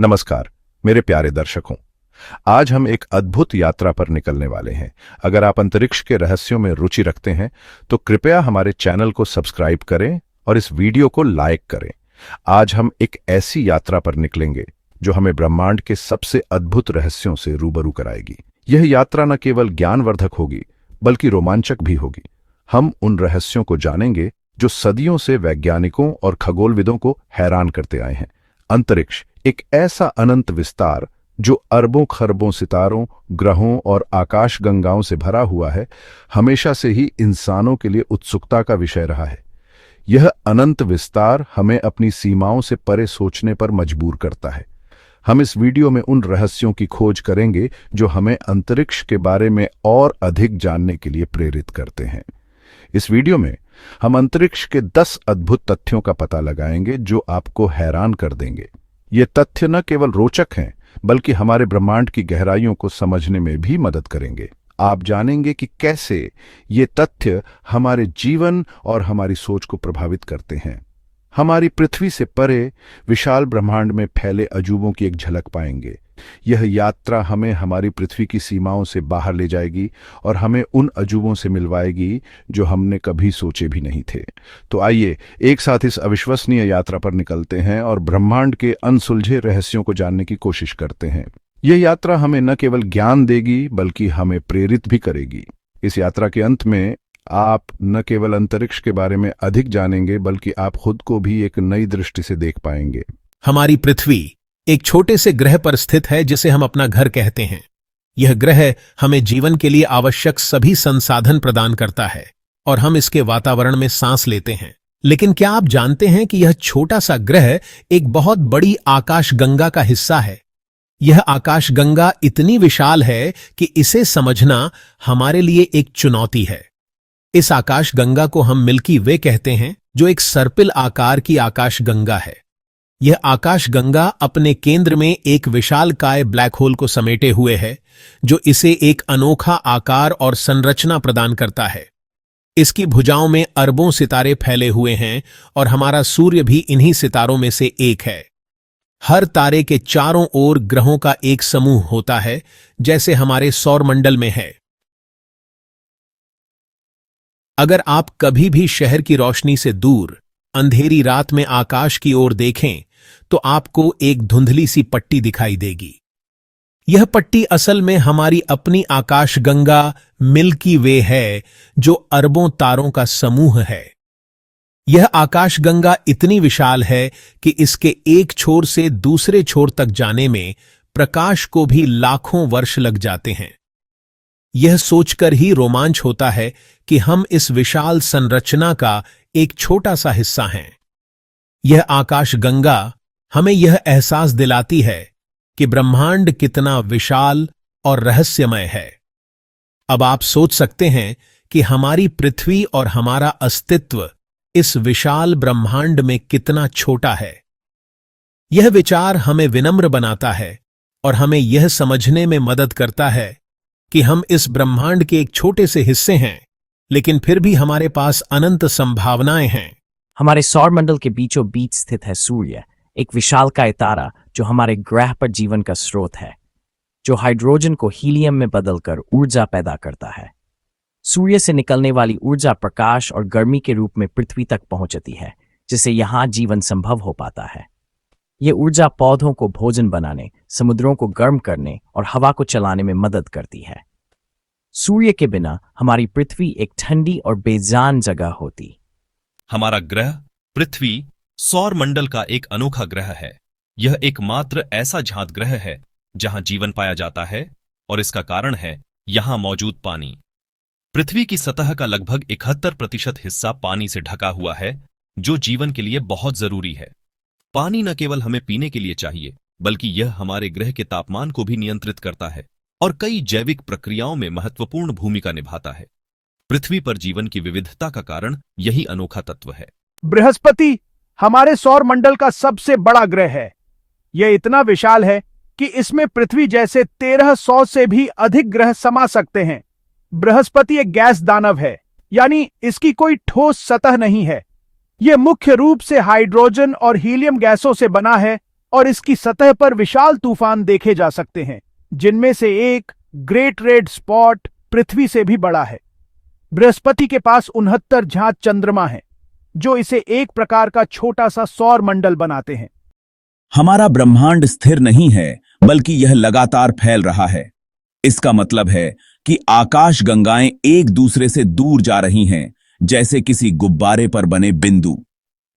नमस्कार मेरे प्यारे दर्शकों। आज हम एक अद्भुत यात्रा पर निकलने वाले हैं। अगर आप अंतरिक्ष के रहस्यों में रुचि रखते हैं तो कृपया हमारे चैनल को सब्सक्राइब करें और इस वीडियो को लाइक करें। आज हम एक ऐसी यात्रा पर निकलेंगे जो हमें ब्रह्मांड के सबसे अद्भुत रहस्यों से रूबरू कराएगी। यह यात्रा न केवल ज्ञानवर्धक होगी बल्कि रोमांचक भी होगी। हम उन रहस्यों को जानेंगे जो सदियों से वैज्ञानिकों और खगोलविदों को हैरान करते आए हैं। अंतरिक्ष एक ऐसा अनंत विस्तार जो अरबों खरबों सितारों, ग्रहों और आकाशगंगाओं से भरा हुआ है, हमेशा से ही इंसानों के लिए उत्सुकता का विषय रहा है। यह अनंत विस्तार हमें अपनी सीमाओं से परे सोचने पर मजबूर करता है। हम इस वीडियो में उन रहस्यों की खोज करेंगे जो हमें अंतरिक्ष के बारे में और अधिक जानने के लिए प्रेरित करते हैं। इस वीडियो में हम अंतरिक्ष के 10 अद्भुत तथ्यों का पता लगाएंगे जो आपको हैरान कर देंगे। ये तथ्य न केवल रोचक हैं बल्कि हमारे ब्रह्मांड की गहराइयों को समझने में भी मदद करेंगे। आप जानेंगे कि कैसे ये तथ्य हमारे जीवन और हमारी सोच को प्रभावित करते हैं। हमारी पृथ्वी से परे विशाल ब्रह्मांड में फैले अजूबों की एक झलक पाएंगे। यह यात्रा हमें हमारी पृथ्वी की सीमाओं से बाहर ले जाएगी और हमें उन अजूबों से मिलवाएगी जो हमने कभी सोचे भी नहीं थे। तो आइए एक साथ इस अविश्वसनीय यात्रा पर निकलते हैं और ब्रह्मांड के अनसुलझे रहस्यों को जानने की कोशिश करते हैं। यह यात्रा हमें न केवल ज्ञान देगी बल्कि हमें प्रेरित भी करेगी। इस यात्रा के अंत में आप न केवल अंतरिक्ष के बारे में अधिक जानेंगे बल्कि आप खुद को भी एक नई दृष्टि से देख पाएंगे। हमारी पृथ्वी एक छोटे से ग्रह पर स्थित है जिसे हम अपना घर कहते हैं। यह ग्रह हमें जीवन के लिए आवश्यक सभी संसाधन प्रदान करता है और हम इसके वातावरण में सांस लेते हैं। लेकिन क्या आप जानते हैं कि यह छोटा सा ग्रह एक बहुत बड़ी आकाशगंगा का हिस्सा है? यह आकाशगंगा इतनी विशाल है कि इसे समझना हमारे लिए एक चुनौती है। इस आकाशगंगा को हम मिल्की वे कहते हैं, जो एक सर्पिल आकार की आकाशगंगा है। यह आकाशगंगा अपने केंद्र में एक विशालकाय ब्लैक होल को समेटे हुए है, जो इसे एक अनोखा आकार और संरचना प्रदान करता है। इसकी भुजाओं में अरबों सितारे फैले हुए हैं और हमारा सूर्य भी इन्हीं सितारों में से एक है। हर तारे के चारों ओर ग्रहों का एक समूह होता है, जैसे हमारे सौरमंडल में है। अगर आप कभी भी शहर की रोशनी से दूर अंधेरी रात में आकाश की ओर देखें तो आपको एक धुंधली सी पट्टी दिखाई देगी। यह पट्टी असल में हमारी अपनी आकाशगंगा मिल्की वे है, जो अरबों तारों का समूह है। यह आकाशगंगा इतनी विशाल है कि इसके एक छोर से दूसरे छोर तक जाने में प्रकाश को भी लाखों वर्ष लग जाते हैं। यह सोचकर ही रोमांच होता है कि हम इस विशाल संरचना का एक छोटा सा हिस्सा हैं। यह आकाशगंगा हमें यह एहसास दिलाती है कि ब्रह्मांड कितना विशाल और रहस्यमय है। अब आप सोच सकते हैं कि हमारी पृथ्वी और हमारा अस्तित्व इस विशाल ब्रह्मांड में कितना छोटा है। यह विचार हमें विनम्र बनाता है और हमें यह समझने में मदद करता है कि हम इस ब्रह्मांड के एक छोटे से हिस्से हैं, लेकिन फिर भी हमारे पास अनंत संभावनाएं हैं। हमारे सौरमंडल के बीचों बीच स्थित है सूर्य, एक विशालकाय तारा जो हमारे ग्रह पर जीवन का स्रोत है, जो हाइड्रोजन को हीलियम में बदलकर ऊर्जा पैदा करता है। सूर्य से निकलने वाली ऊर्जा प्रकाश और गर्मी के रूप में पृथ्वी तक पहुंचती है, जिससे यहां जीवन संभव हो पाता है। यह ऊर्जा पौधों को भोजन बनाने, समुद्रों को गर्म करने और हवा को चलाने में मदद करती है। सूर्य के बिना हमारी पृथ्वी एक ठंडी और बेजान जगह होती। हमारा ग्रह पृथ्वी सौरमंडल का एक अनोखा ग्रह है। यह एकमात्र ऐसा झात ग्रह है जहां जीवन पाया जाता है और इसका कारण है यहां मौजूद पानी। पृथ्वी की सतह का लगभग 71% हिस्सा पानी से ढका हुआ है, जो जीवन के लिए बहुत जरूरी है। पानी न केवल हमें पीने के लिए चाहिए, बल्कि यह हमारे ग्रह के तापमान को भी नियंत्रित करता है और कई जैविक प्रक्रियाओं में महत्वपूर्ण भूमिका निभाता है। पृथ्वी पर जीवन की विविधता का कारण यही अनोखा तत्व है। बृहस्पति हमारे सौरमंडल का सबसे बड़ा ग्रह है। यह इतना विशाल है कि इसमें पृथ्वी जैसे 1300 से भी अधिक ग्रह समा सकते हैं। बृहस्पति एक गैस दानव है, यानी इसकी कोई ठोस सतह नहीं है। यह मुख्य रूप से हाइड्रोजन और हीलियम गैसों से बना है, और इसकी सतह पर विशाल तूफान देखे जा सकते हैं, जिनमें से एक ग्रेट रेड स्पॉट पृथ्वी से भी बड़ा है। बृहस्पति के पास 69 झांझ चंद्रमा हैं, जो इसे एक प्रकार का छोटा सा सौर मंडल बनाते हैं। हमारा ब्रह्मांड स्थिर नहीं है, बल्कि यह लगातार फैल रहा है। इसका मतलब है कि आकाश गंगाएं एक दूसरे से दूर जा रही हैं, जैसे किसी गुब्बारे पर बने बिंदु।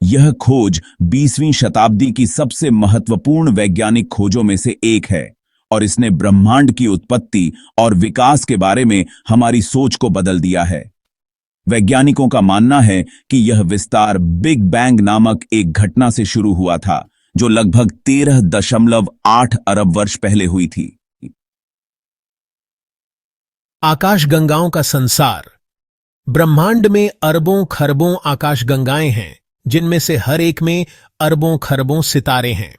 यह खोज 20वीं शताब्दी की सबसे महत्वपूर्ण वैज्ञानिक खोजों में से एक है, और इसने ब्रह्मांड की उत्पत्ति और विकास के बारे में हमारी सोच को बदल दिया है। वैज्ञानिकों का मानना है कि यह विस्तार बिग बैंग नामक एक घटना से शुरू हुआ था, जो लगभग 13.8 अरब वर्ष पहले हुई थी। आकाशगंगाओं का संसार। ब्रह्मांड में अरबों खरबों आकाशगंगाएं हैं, जिनमें से हर एक में अरबों खरबों सितारे हैं।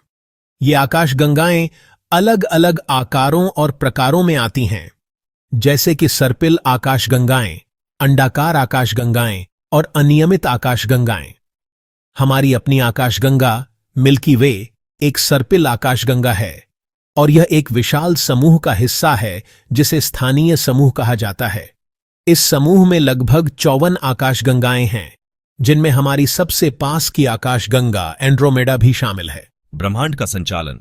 ये आकाशगंगाएं अलग अलग आकारों और प्रकारों में आती हैं, जैसे कि सर्पिल आकाशगंगाएं, अंडाकार आकाशगंगाएं और अनियमित आकाशगंगाएं। हमारी अपनी आकाशगंगा मिल्की वे एक सर्पिल आकाशगंगा है, और यह एक विशाल समूह का हिस्सा है जिसे स्थानीय समूह कहा जाता है। इस समूह में लगभग 54 आकाशगंगाएं हैं, जिनमें हमारी सबसे पास की आकाशगंगा एंड्रोमेडा भी शामिल है। ब्रह्मांड का संचालन।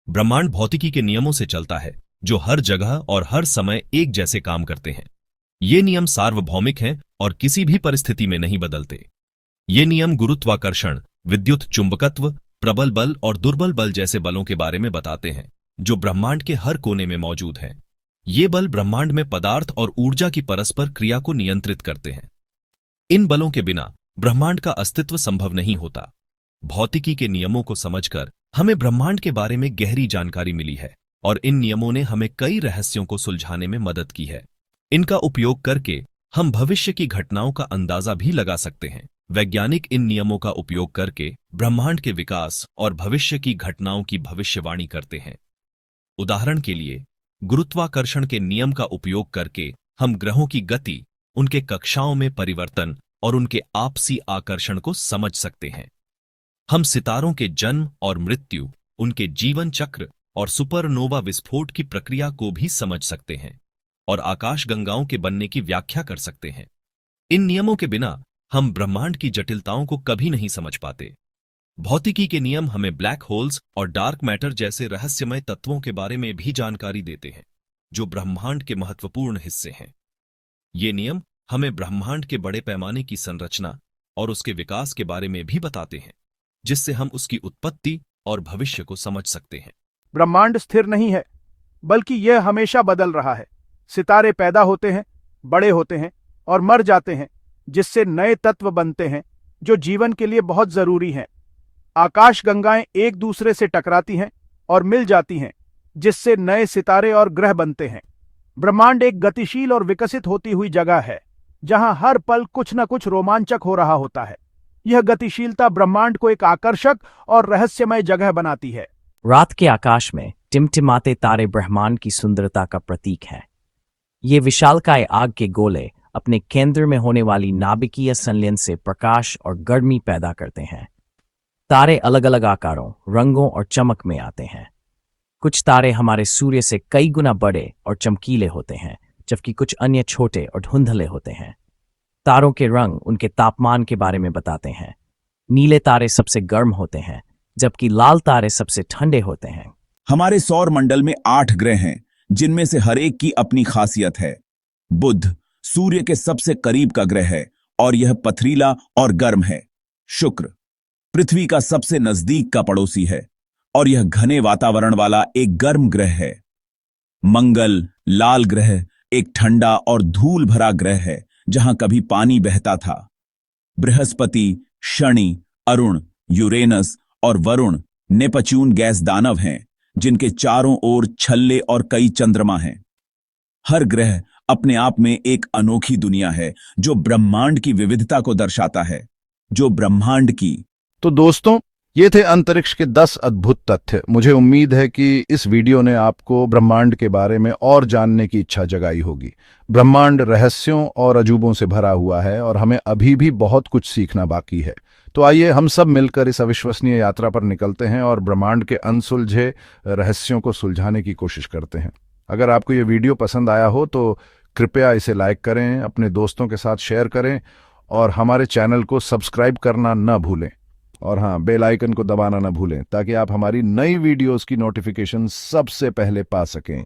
ब्रह्मांड भौतिकी के नियमों से चलता है, जो हर जगह और हर समय एक जैसे काम करते हैं। ये नियम सार्वभौमिक हैं और किसी भी परिस्थिति में नहीं बदलते। ये नियम गुरुत्वाकर्षण, विद्युत चुंबकत्व, प्रबल बल और दुर्बल बल जैसे बलों के बारे में बताते हैं, जो ब्रह्मांड के हर कोने में मौजूद हैं। ये बल ब्रह्मांड में पदार्थ और ऊर्जा की परस्पर क्रिया को नियंत्रित करते हैं। इन बलों के बिना ब्रह्मांड का अस्तित्व संभव नहीं होता। भौतिकी के नियमों को समझकर हमें ब्रह्मांड के बारे में गहरी जानकारी मिली है, और इन नियमों ने हमें कई रहस्यों को सुलझाने में मदद की है। इनका उपयोग करके हम भविष्य की घटनाओं का अंदाजा भी लगा सकते हैं। वैज्ञानिक इन नियमों का उपयोग करके ब्रह्मांड के विकास और भविष्य की घटनाओं की भविष्यवाणी करते हैं। उदाहरण के लिए, गुरुत्वाकर्षण के नियम का उपयोग करके हम ग्रहों की गति, उनके कक्षाओं में परिवर्तन और उनके आपसी आकर्षण को समझ सकते हैं। हम सितारों के जन्म और मृत्यु, उनके जीवन चक्र और सुपरनोवा विस्फोट की प्रक्रिया को भी समझ सकते हैं, और आकाशगंगाओं के बनने की व्याख्या कर सकते हैं। इन नियमों के बिना हम ब्रह्मांड की जटिलताओं को कभी नहीं समझ पाते। भौतिकी के नियम हमें ब्लैक होल्स और डार्क मैटर जैसे रहस्यमय तत्वों के बारे में भी जानकारी देते हैं, जो ब्रह्मांड के महत्वपूर्ण हिस्से हैं। ये नियम हमें ब्रह्मांड के बड़े पैमाने की संरचना और उसके विकास के बारे में भी बताते हैं, जिससे हम उसकी उत्पत्ति और भविष्य को समझ सकते हैं। ब्रह्मांड स्थिर नहीं है, बल्कि यह हमेशा बदल रहा है। सितारे पैदा होते हैं, बड़े होते हैं और मर जाते हैं, जिससे नए तत्व बनते हैं जो जीवन के लिए बहुत जरूरी हैं। आकाशगंगाएं एक दूसरे से टकराती हैं और मिल जाती हैं, जिससे नए सितारे और ग्रह बनते हैं। ब्रह्मांड एक गतिशील और विकसित होती हुई जगह है, जहां हर पल कुछ न कुछ रोमांचक हो रहा होता है। यह गतिशीलता ब्रह्मांड को एक आकर्षक और रहस्यमय जगह बनाती है। रात के आकाश में टिमटिमाते तारे ब्रह्मांड की सुंदरता का प्रतीक हैं। ये विशालकाय आग के गोले अपने केंद्र में होने वाली नाभिकीय संलयन से प्रकाश और गर्मी पैदा करते हैं। तारे अलग अलग आकारों, रंगों और चमक में आते हैं। कुछ तारे हमारे सूर्य से कई गुना बड़े और चमकीले होते हैं, जबकि कुछ अन्य छोटे और धुंधले होते हैं। तारों के रंग उनके तापमान के बारे में बताते हैं। नीले तारे सबसे गर्म होते हैं, जबकि लाल तारे सबसे ठंडे होते हैं। हमारे सौर मंडल में 8 ग्रह हैं, जिनमें से हर एक की अपनी खासियत है। बुध सूर्य के सबसे करीब का ग्रह है और यह पथरीला और गर्म है। शुक्र पृथ्वी का सबसे नजदीक का पड़ोसी है और यह घने वातावरण वाला एक गर्म ग्रह है। मंगल लाल ग्रह एक ठंडा और धूल भरा ग्रह है, जहां कभी पानी बहता था। बृहस्पति, शनि, अरुण, यूरेनस और वरुण नेपच्यून गैस दानव हैं, जिनके चारों ओर छल्ले और कई चंद्रमा हैं। हर ग्रह अपने आप में एक अनोखी दुनिया है, जो ब्रह्मांड की विविधता को दर्शाता है। जो ब्रह्मांड की तो दोस्तों, ये थे अंतरिक्ष के 10 अद्भुत तथ्य। मुझे उम्मीद है कि इस वीडियो ने आपको ब्रह्मांड के बारे में और जानने की इच्छा जगाई होगी। ब्रह्मांड रहस्यों और अजूबों से भरा हुआ है और हमें अभी भी बहुत कुछ सीखना बाकी है। तो आइए हम सब मिलकर इस अविश्वसनीय यात्रा पर निकलते हैं और ब्रह्मांड के अनसुलझे रहस्यों को सुलझाने की कोशिश करते हैं। अगर आपको ये वीडियो पसंद आया हो तो कृपया इसे लाइक करें, अपने दोस्तों के साथ शेयर करें और हमारे चैनल को सब्सक्राइब करना न भूलें। और हाँ, बेल आइकन को दबाना न भूलें ताकि आप हमारी नई वीडियोस की नोटिफिकेशन सबसे पहले पा सकें।